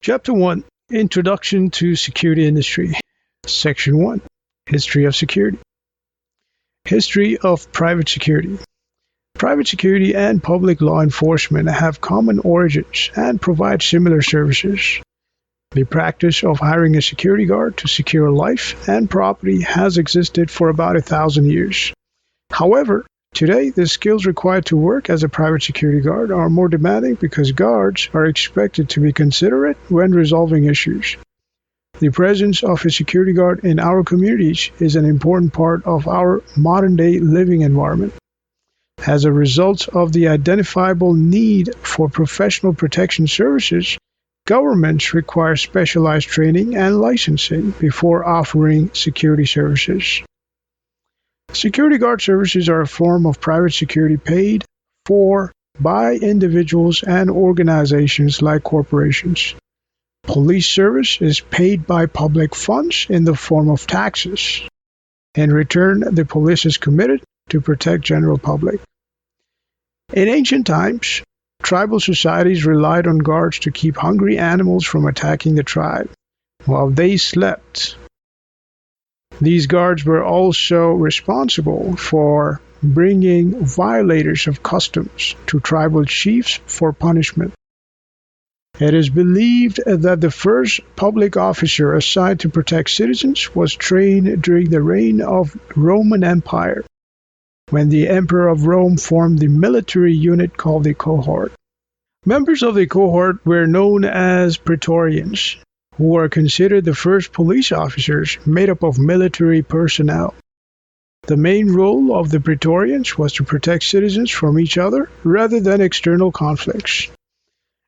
Chapter 1, Introduction to Security Industry. Section 1, History of Security. History of Private Security. Private security and public law enforcement have common origins and provide similar services. The practice of hiring a security guard to secure life and property has existed for about 1,000 years. However, today, the skills required to work as a private security guard are more demanding because guards are expected to be considerate when resolving issues. The presence of a security guard in our communities is an important part of our modern-day living environment. As a result of the identifiable need for professional protection services, governments require specialized training and licensing before offering security services. Security guard services are a form of private security paid for by individuals and organizations like corporations. Police service is paid by public funds in the form of taxes. In return, the police is committed to protect general public. In ancient times, tribal societies relied on guards to keep hungry animals from attacking the tribe while they slept. These guards were also responsible for bringing violators of customs to tribal chiefs for punishment. It is believed that the first public officer assigned to protect citizens was trained during the reign of Roman Empire, when the Emperor of Rome formed the military unit called the cohort. Members of the cohort were known as Praetorians, who were considered the first police officers made up of military personnel. The main role of the Praetorians was to protect citizens from each other rather than external conflicts.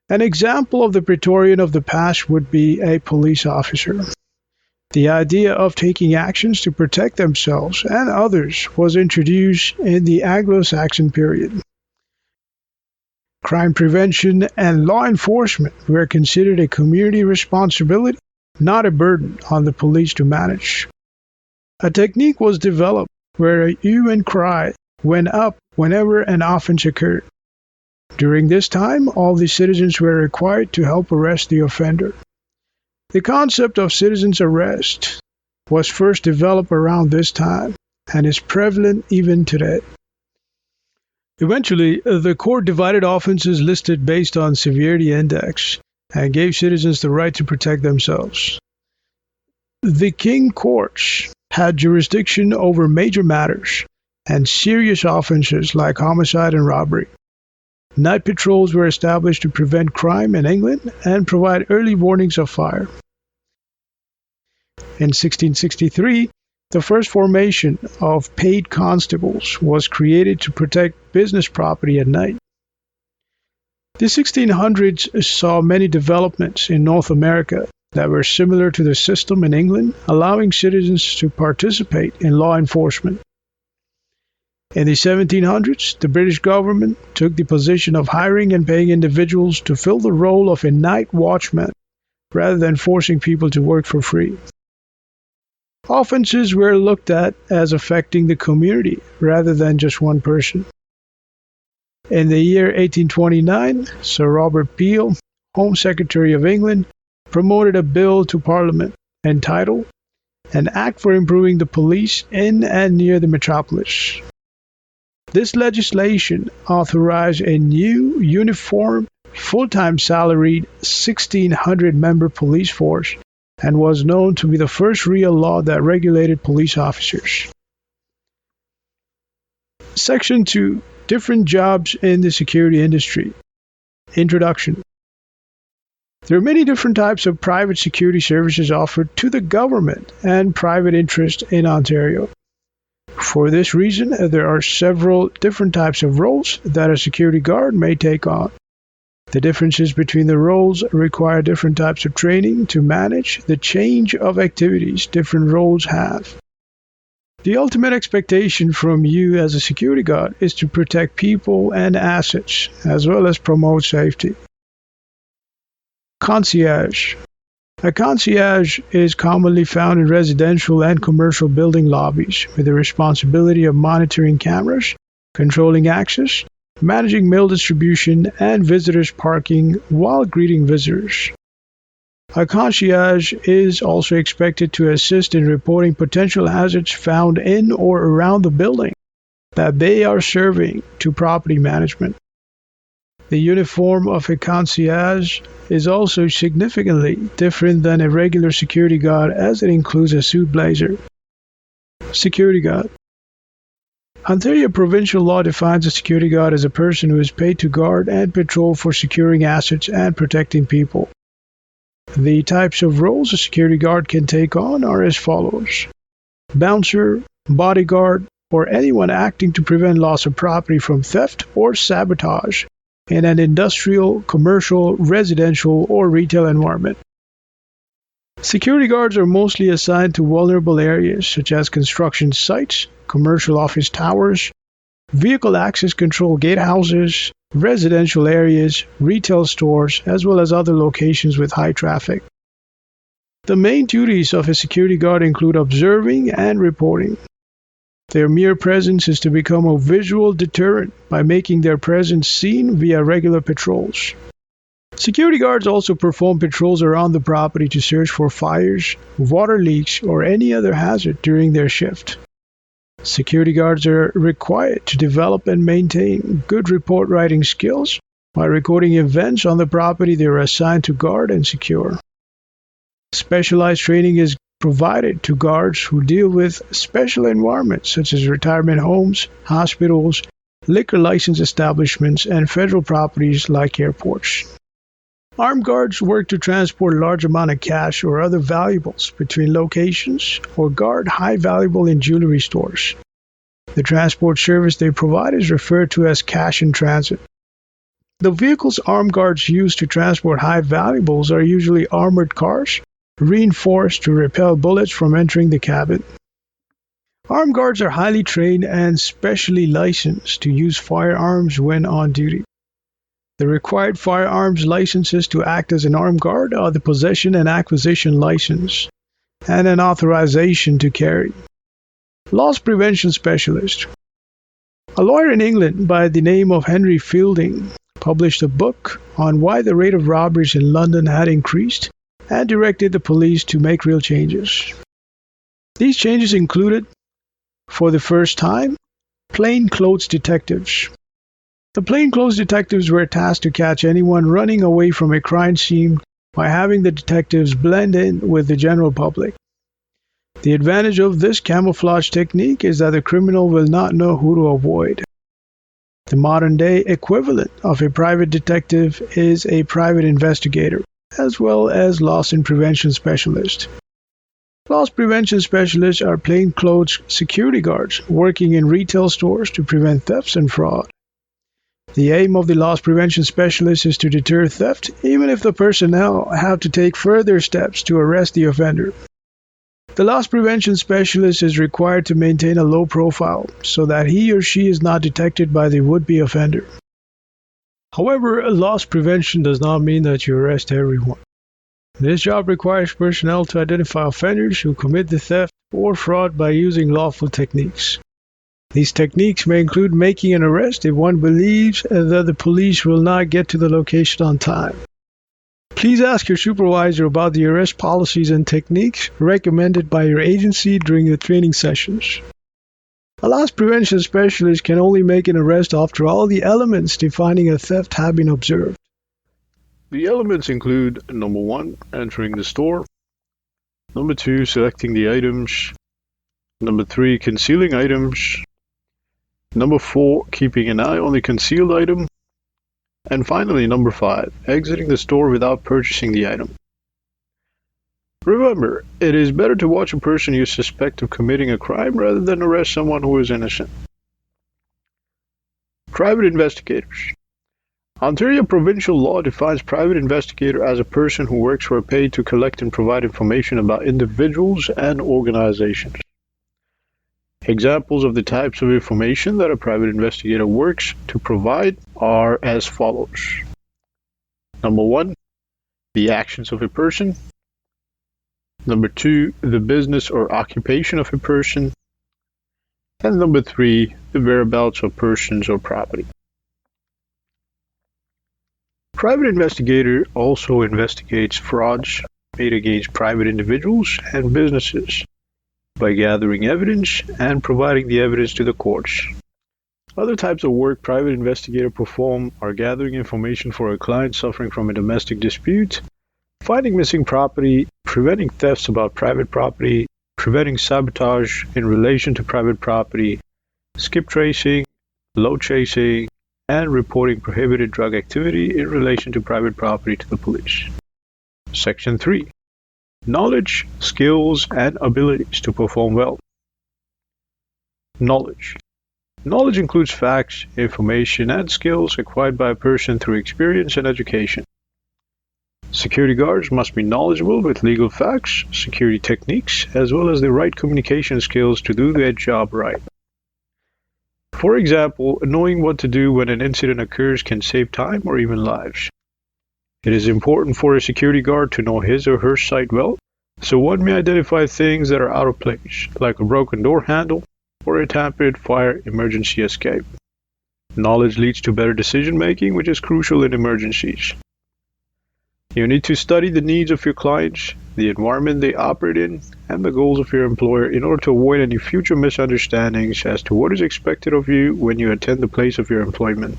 An example of the Praetorian of the past would be a police officer. The idea of taking actions to protect themselves and others was introduced in the Anglo-Saxon period. Crime prevention and law enforcement were considered a community responsibility, not a burden on the police to manage. A technique was developed where a hue and cry went up whenever an offense occurred. During this time, all the citizens were required to help arrest the offender. The concept of citizens' arrest was first developed around this time and is prevalent even today. Eventually, the court divided offenses listed based on severity index and gave citizens the right to protect themselves. The king courts had jurisdiction over major matters and serious offenses like homicide and robbery. Night patrols were established to prevent crime in England and provide early warnings of fire. In 1663, the first formation of paid constables was created to protect business property at night. The 1600s saw many developments in North America that were similar to the system in England, allowing citizens to participate in law enforcement. In the 1700s, the British government took the position of hiring and paying individuals to fill the role of a night watchman rather than forcing people to work for free. Offenses were looked at as affecting the community rather than just one person. In the year 1829, Sir Robert Peel, Home Secretary of England, promoted a bill to Parliament entitled An Act for Improving the Police in and Near the Metropolis. This legislation authorized a new, uniform, full-time salaried 1,600-member police force and was known to be the first real law that regulated police officers. Section 2. Different jobs in the security industry. Introduction. There are many different types of private security services offered to the government and private interest in Ontario. For this reason, there are several different types of roles that a security guard may take on. The differences between the roles require different types of training to manage the change of activities different roles have. The ultimate expectation from you as a security guard is to protect people and assets, as well as promote safety. Concierge. A concierge is commonly found in residential and commercial building lobbies with the responsibility of monitoring cameras, controlling access, managing mail distribution, and visitors parking while greeting visitors. A concierge is also expected to assist in reporting potential hazards found in or around the building that they are serving to property management. The uniform of a concierge is also significantly different than a regular security guard as it includes a suit blazer. Security guard. Ontario provincial law defines a security guard as a person who is paid to guard and patrol for securing assets and protecting people. The types of roles a security guard can take on are as follows: bouncer, bodyguard, or anyone acting to prevent loss of property from theft or sabotage in an industrial, commercial, residential, or retail environment. Security guards are mostly assigned to vulnerable areas such as construction sites, commercial office towers, vehicle access control gatehouses, residential areas, retail stores, as well as other locations with high traffic. The main duties of a security guard include observing and reporting. Their mere presence is to become a visual deterrent by making their presence seen via regular patrols. Security guards also perform patrols around the property to search for fires, water leaks, or any other hazard during their shift. Security guards are required to develop and maintain good report writing skills by recording events on the property they are assigned to guard and secure. Specialized training is provided to guards who deal with special environments such as retirement homes, hospitals, liquor license establishments, and federal properties like airports. Armed guards work to transport large amounts of cash or other valuables between locations or guard high valuable in jewelry stores. The transport service they provide is referred to as cash in transit. The vehicles armed guards use to transport high valuables are usually armored cars, reinforced to repel bullets from entering the cabin. Armed guards are highly trained and specially licensed to use firearms when on duty. The required firearms licenses to act as an armed guard are the possession and acquisition license and an authorization to carry. Loss prevention specialist. A lawyer in England by the name of Henry Fielding published a book on why the rate of robberies in London had increased and directed the police to make real changes. These changes included, for the first time, plainclothes detectives. The plainclothes detectives were tasked to catch anyone running away from a crime scene by having the detectives blend in with the general public. The advantage of this camouflage technique is that the criminal will not know who to avoid. The modern-day equivalent of a private detective is a private investigator, as well as loss and prevention specialist. Loss prevention specialists are plainclothes security guards working in retail stores to prevent thefts and fraud. The aim of the loss prevention specialist is to deter theft, even if the personnel have to take further steps to arrest the offender. The loss prevention specialist is required to maintain a low profile so that he or she is not detected by the would-be offender. However, loss prevention does not mean that you arrest everyone. This job requires personnel to identify offenders who commit the theft or fraud by using lawful techniques. These techniques may include making an arrest if one believes that the police will not get to the location on time. Please ask your supervisor about the arrest policies and techniques recommended by your agency during the training sessions. A loss prevention specialist can only make an arrest after all the elements defining a theft have been observed. The elements include: number 1, entering the store; number 2, selecting the items; number 3, concealing items; number 4, keeping an eye on the concealed item; and finally, number 5, exiting the store without purchasing the item. Remember, it is better to watch a person you suspect of committing a crime rather than arrest someone who is innocent. Private investigators. Ontario provincial law defines private investigator as a person who works for a pay to collect and provide information about individuals and organizations. Examples of the types of information that a private investigator works to provide are as follows. Number 1, the actions of a person. Number 2, the business or occupation of a person. And number 3, the whereabouts of persons or property. Private investigator also investigates frauds, made against private individuals and businesses by gathering evidence and providing the evidence to the courts. Other types of work private investigators perform are gathering information for a client suffering from a domestic dispute, finding missing property, preventing thefts about private property, preventing sabotage in relation to private property, skip tracing, load chasing, and reporting prohibited drug activity in relation to private property to the police. Section 3. Knowledge, skills, and abilities to perform well. Knowledge. Knowledge includes facts, information, and skills acquired by a person through experience and education. Security guards must be knowledgeable with legal facts, security techniques, as well as the right communication skills to do their job right. For example, knowing what to do when an incident occurs can save time or even lives. It is important for a security guard to know his or her site well, so one may identify things that are out of place, like a broken door handle or a tampered fire emergency escape. Knowledge leads to better decision making, which is crucial in emergencies. You need to study the needs of your clients, the environment they operate in, and the goals of your employer in order to avoid any future misunderstandings as to what is expected of you when you attend the place of your employment.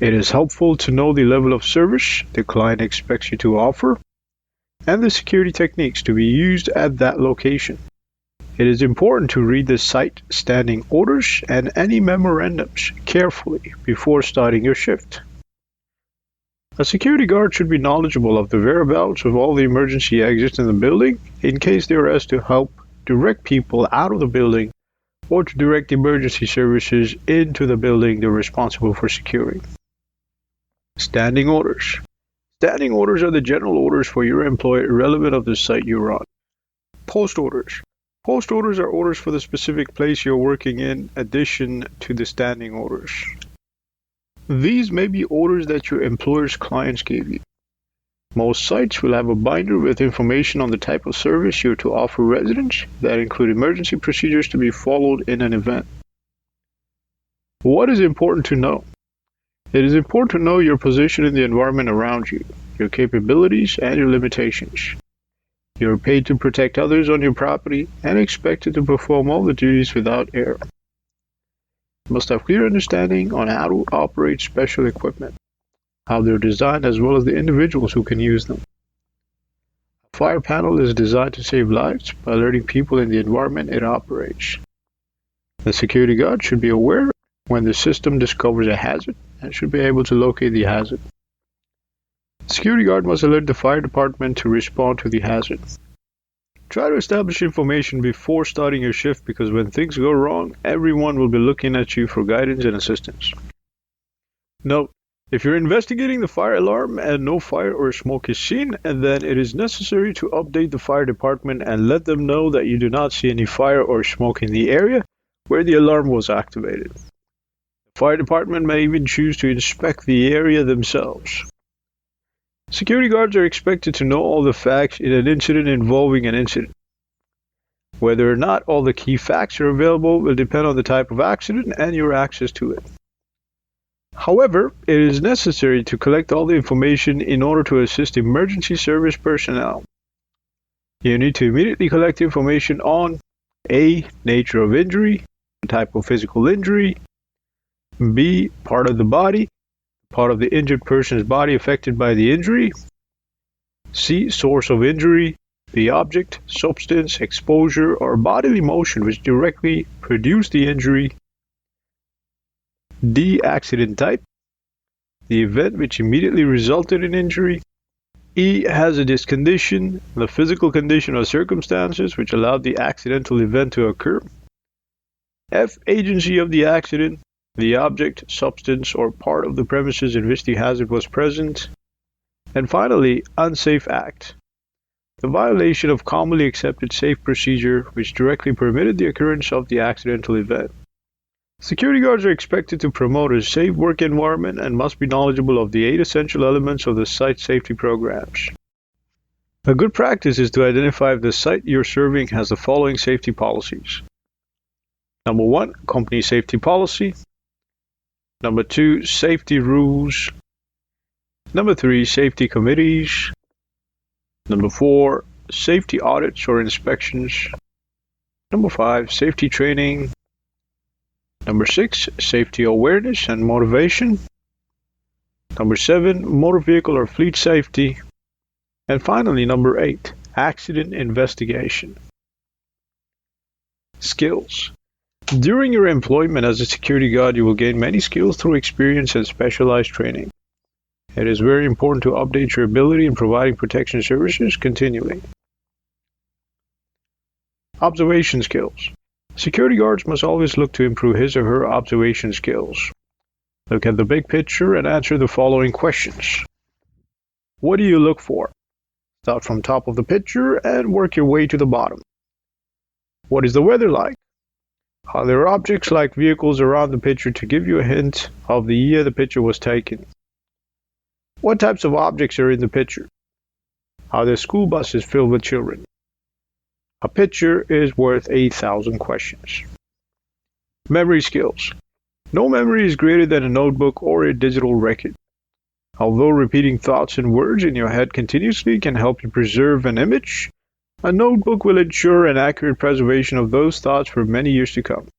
It is helpful to know the level of service the client expects you to offer and the security techniques to be used at that location. It is important to read the site standing orders and any memorandums carefully before starting your shift. A security guard should be knowledgeable of the whereabouts of all the emergency exits in the building in case they are asked to help direct people out of the building or to direct emergency services into the building they're responsible for securing. Standing orders. Standing orders are the general orders for your employer irrelevant of the site you're on. Post orders. Post orders are orders for the specific place you're working in addition to the standing orders. These may be orders that your employer's clients gave you. Most sites will have a binder with information on the type of service you're to offer residents that include emergency procedures to be followed in an event. What is important to know? It is important to know your position in the environment around you, your capabilities, and your limitations. You are paid to protect others on your property and expected to perform all the duties without error. You must have clear understanding on how to operate special equipment, how they're designed, as well as the individuals who can use them. A fire panel is designed to save lives by alerting people in the environment it operates. The security guard should be aware when the system discovers a hazard and should be able to locate the hazard. The security guard must alert the fire department to respond to the hazard. Try to establish information before starting your shift because when things go wrong, everyone will be looking at you for guidance and assistance. Note, if you're investigating the fire alarm and no fire or smoke is seen, and then it is necessary to update the fire department and let them know that you do not see any fire or smoke in the area where the alarm was activated. The fire department may even choose to inspect the area themselves. Security guards are expected to know all the facts in an incident involving an incident. Whether or not all the key facts are available will depend on the type of accident and your access to it. However, it is necessary to collect all the information in order to assist emergency service personnel. You need to immediately collect information on A. Nature of injury, type of physical injury, B. Part of the body, part of the injured person's body affected by the injury, C. Source of injury, the object, substance, exposure, or bodily motion which directly produced the injury, D. Accident type, the event which immediately resulted in injury, E. Hazardous condition, the physical condition or circumstances which allowed the accidental event to occur, F. Agency of the accident, the object, substance, or part of the premises in which the hazard was present, and finally, unsafe act, the violation of commonly accepted safe procedure which directly permitted the occurrence of the accidental event. Security guards are expected to promote a safe work environment and must be knowledgeable of the 8 essential elements of the site safety programs. A good practice is to identify if the site you're serving has the following safety policies. Number 1, company safety policy. Number 2, safety rules. Number 3, safety committees. Number 4, safety audits or inspections. Number 5, safety training. Number 6, safety awareness and motivation. Number 7, motor vehicle or fleet safety. And finally, number 8, accident investigation. Skills. During your employment as a security guard, you will gain many skills through experience and specialized training. It is very important to update your ability in providing protection services continually. Observation skills. Security guards must always look to improve his or her observation skills. Look at the big picture and answer the following questions. What do you look for? Start from top of the picture and work your way to the bottom. What is the weather like? Are there objects like vehicles around the picture to give you a hint of the year the picture was taken? What types of objects are in the picture? Are there school buses filled with children? A picture is worth 8,000 questions. Memory skills. No memory is greater than a notebook or a digital record. Although repeating thoughts and words in your head continuously can help you preserve an image, a notebook will ensure an accurate preservation of those thoughts for many years to come.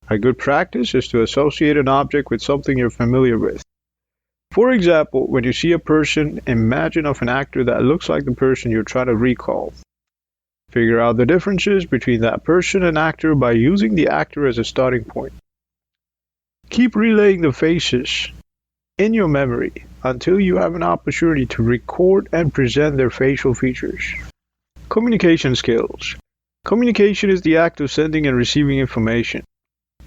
A good practice is to associate an object with something you're familiar with. For example, when you see a person, imagine of an actor that looks like the person you're trying to recall. Figure out the differences between that person and actor by using the actor as a starting point. Keep relaying the faces in your memory until you have an opportunity to record and present their facial features. Communication skills. Communication is the act of sending and receiving information.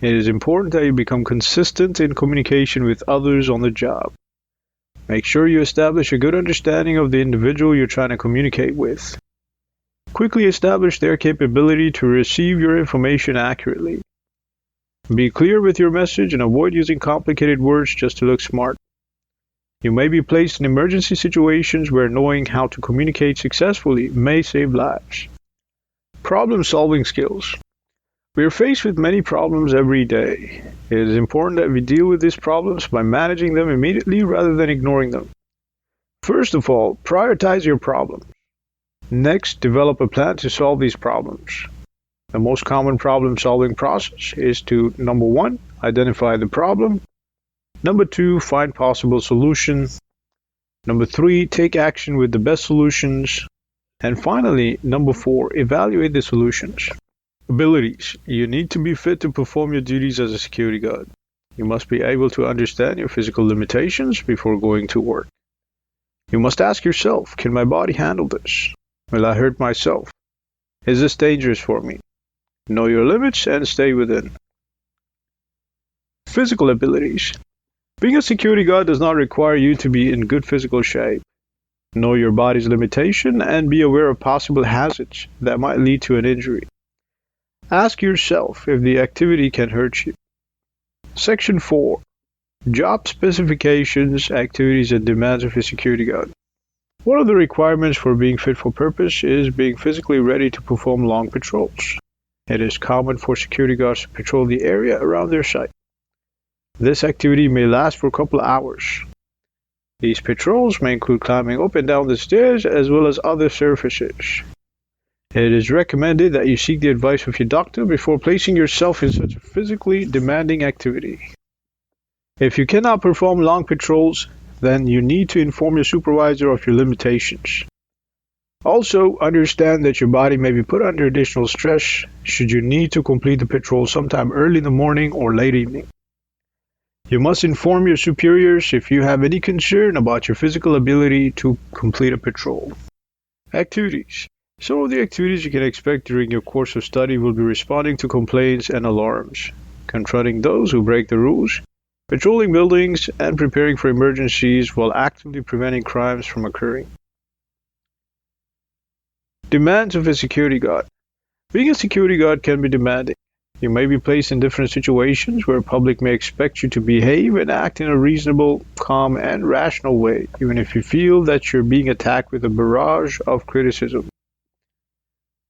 It is important that you become consistent in communication with others on the job. Make sure you establish a good understanding of the individual you're trying to communicate with. Quickly establish their capability to receive your information accurately. Be clear with your message and avoid using complicated words just to look smart. You may be placed in emergency situations where knowing how to communicate successfully may save lives. Problem-solving skills. We are faced with many problems every day. It is important that we deal with these problems by managing them immediately rather than ignoring them. First of all, prioritize your problems. Next, develop a plan to solve these problems. The most common problem-solving process is to, number 1, identify the problem. Number 2, find possible solutions. Number 3, take action with the best solutions. And finally, number 4, evaluate the solutions. Abilities. You need to be fit to perform your duties as a security guard. You must be able to understand your physical limitations before going to work. You must ask yourself, can my body handle this? Will I hurt myself? Is this dangerous for me? Know your limits and stay within. Physical abilities. Being a security guard does not require you to be in good physical shape. Know your body's limitation and be aware of possible hazards that might lead to an injury. Ask yourself if the activity can hurt you. Section 4. Job specifications, activities, and demands of a security guard. One of the requirements for being fit for purpose is being physically ready to perform long patrols. It is common for security guards to patrol the area around their site. This activity may last for a couple of hours. These patrols may include climbing up and down the stairs as well as other surfaces. It is recommended that you seek the advice of your doctor before placing yourself in such a physically demanding activity. If you cannot perform long patrols, then you need to inform your supervisor of your limitations. Also, understand that your body may be put under additional stress should you need to complete the patrol sometime early in the morning or late evening. You must inform your superiors if you have any concern about your physical ability to complete a patrol. Activities. Some of the activities you can expect during your course of study will be responding to complaints and alarms, confronting those who break the rules, patrolling buildings, and preparing for emergencies while actively preventing crimes from occurring. Demands of a security guard. Being a security guard can be demanding. You may be placed in different situations where the public may expect you to behave and act in a reasonable, calm, and rational way, even if you feel that you're being attacked with a barrage of criticism.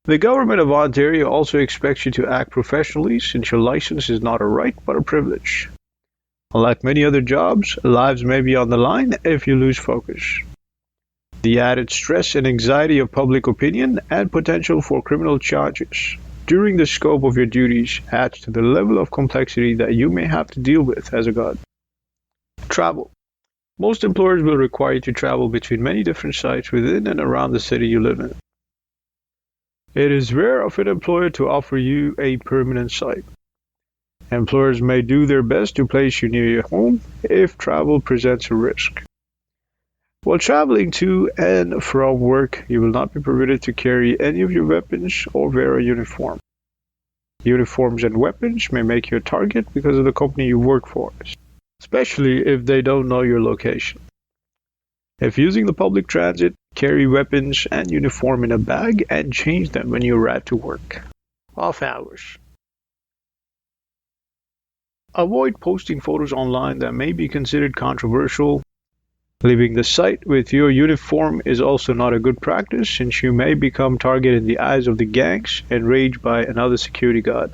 The government of Ontario also expects you to act professionally since your license is not a right but a privilege. Unlike many other jobs, lives may be on the line if you lose focus. the added stress and anxiety of public opinion, and potential for criminal charges during the scope of your duties adds to the level of complexity that you may have to deal with as a god. Travel. Most employers will require you to travel between many different sites within and around the city you live in. It is rare of an employer to offer you a permanent site. Employers may do their best to place you near your home if travel presents a risk. While traveling to and from work, you will not be permitted to carry any of your weapons or wear a uniform. Uniforms and weapons may make you a target because of the company you work for, especially if they don't know your location. If using the public transit, carry weapons and uniform in a bag and change them when you arrive to work. Off hours. Avoid posting photos online that may be considered controversial. Leaving the site with your uniform is also not a good practice, since you may become target in the eyes of the gangs and raged by another security guard.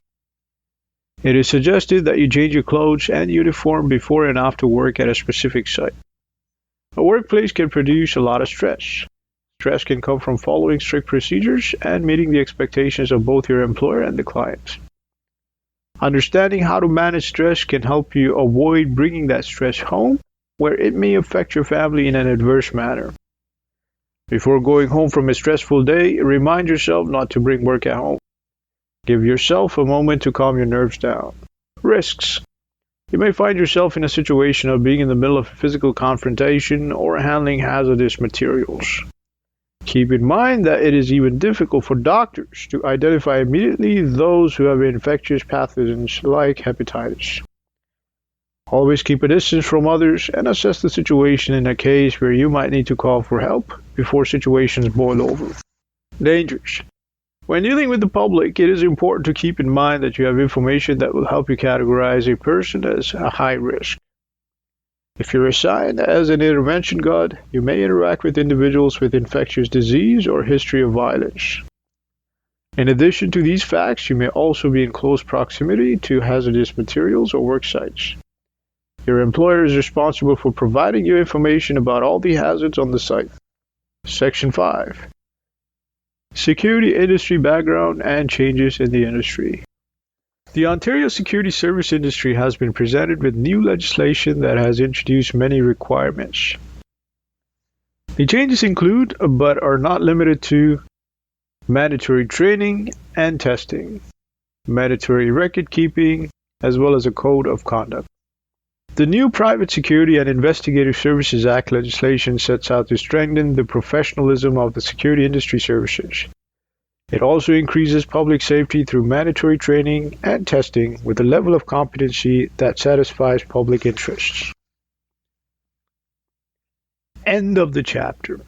It is suggested that you change your clothes and uniform before and after work at a specific site. A workplace can produce a lot of stress. Stress can come from following strict procedures and meeting the expectations of both your employer and the client. Understanding how to manage stress can help you avoid bringing that stress home, where it may affect your family in an adverse manner. Before going home from a stressful day, remind yourself not to bring work at home. Give yourself a moment to calm your nerves down. Risks. You may find yourself in a situation of being in the middle of a physical confrontation or handling hazardous materials. Keep in mind that it is even difficult for doctors to identify immediately those who have infectious pathogens like hepatitis. Always keep a distance from others and assess the situation in a case where you might need to call for help before situations boil over. Dangers. When dealing with the public, it is important to keep in mind that you have information that will help you categorize a person as a high risk. If you're assigned as an intervention guard, you may interact with individuals with infectious disease or history of violence. In addition to these facts, you may also be in close proximity to hazardous materials or work sites. Your employer is responsible for providing you information about all the hazards on the site. Section 5. Security industry background and changes in the industry. The Ontario security service industry has been presented with new legislation that has introduced many requirements. The changes include, but are not limited to, mandatory training and testing, mandatory record keeping, as well as a code of conduct. The new Private Security and Investigative Services Act legislation sets out to strengthen the professionalism of the security industry services. It also increases public safety through mandatory training and testing with a level of competency that satisfies public interests. End of the chapter.